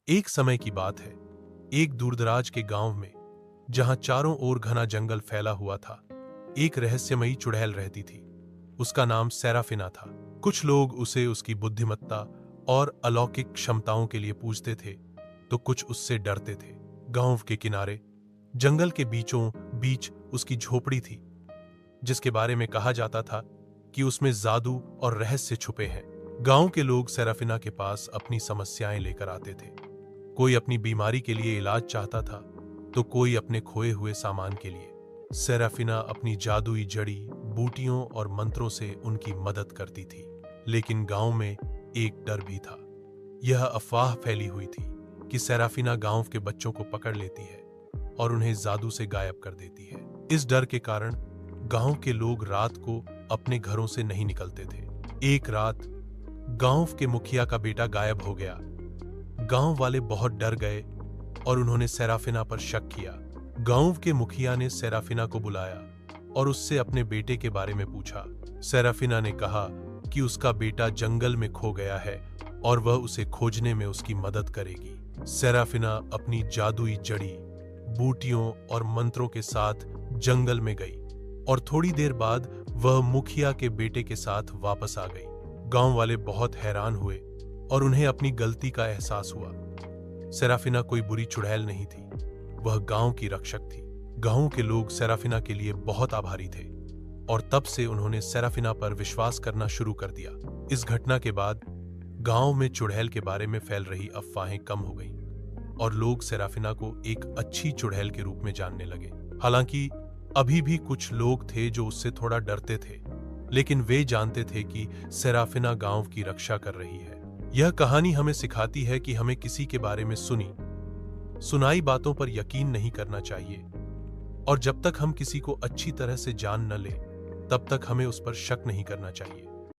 एक समय की बात है, एक दूरदराज के गांव में, जहां चारों ओर घना जंगल फैला हुआ था, एक रहस्यमयी चुड़ैल रहती थी। उसका नाम सेराफिना था। कुछ लोग उसे उसकी बुद्धिमत्ता और अलौकिक क्षमताओं के लिए पूजते थे, तो कुछ उससे डरते थे। गांव के किनारे, जंगल के बीचों बीच उसकी झोपड़ी थी, जिसके बारे में कहा जाता था कि उसमें जादू और रहस्य छुपे हैं। गांव के लोग सेराफिना के पास अपनी समस्याएं लेकर आते थे। कोई अपनी बीमारी के लिए इलाज चाहता था, तो कोई अपने खोए हुए सामान के लिए। सेराफिना अपनी जादुई जड़ी बूटियों और मंत्रों से उनकी मदद करती थी। लेकिन गांव में एक डर भी था। यह अफवाह फैली हुई थी कि सेराफिना गांव के बच्चों को पकड़ लेती है और उन्हें जादू से गायब कर देती है। इस डर के कारण गांव के लोग रात को अपने घरों से नहीं निकलते थे। एक रात गांव के मुखिया का बेटा गायब हो गया। गांव वाले बहुत डर गए और उन्होंने सेराफिना पर शक किया। गांव के मुखिया ने सेराफिना को बुलाया और उससे अपने बेटे के बारे में पूछा। सेराफिना ने कहा कि उसका बेटा जंगल में खो गया है और वह उसे खोजने में उसकी मदद करेगी। सेराफिना अपनी जादुई जड़ी बूटियों और मंत्रों के साथ जंगल में गई और थोड़ी देर बाद वह मुखिया के बेटे के साथ वापस आ गई। गांव वाले बहुत हैरान हुए और उन्हें अपनी गलती का एहसास हुआ। सेराफिना कोई बुरी चुड़ैल नहीं थी, वह गांव की रक्षक थी। गांव के लोग सेराफिना के लिए बहुत आभारी थे और तब से उन्होंने सेराफिना पर विश्वास करना शुरू कर दिया। इस घटना के बाद गांव में चुड़ैल के बारे में फैल रही अफवाहें कम हो गईं और लोग सेराफिना को एक अच्छी चुड़ैल के रूप में जानने लगे। हालांकि अभी भी कुछ लोग थे जो उससे थोड़ा डरते थे, लेकिन वे जानते थे कि सेराफिना गांव की रक्षा कर रही है। यह कहानी हमें सिखाती है कि हमें किसी के बारे में सुनाई बातों पर यकीन नहीं करना चाहिए और जब तक हम किसी को अच्छी तरह से जान न लें, तब तक हमें उस पर शक नहीं करना चाहिए।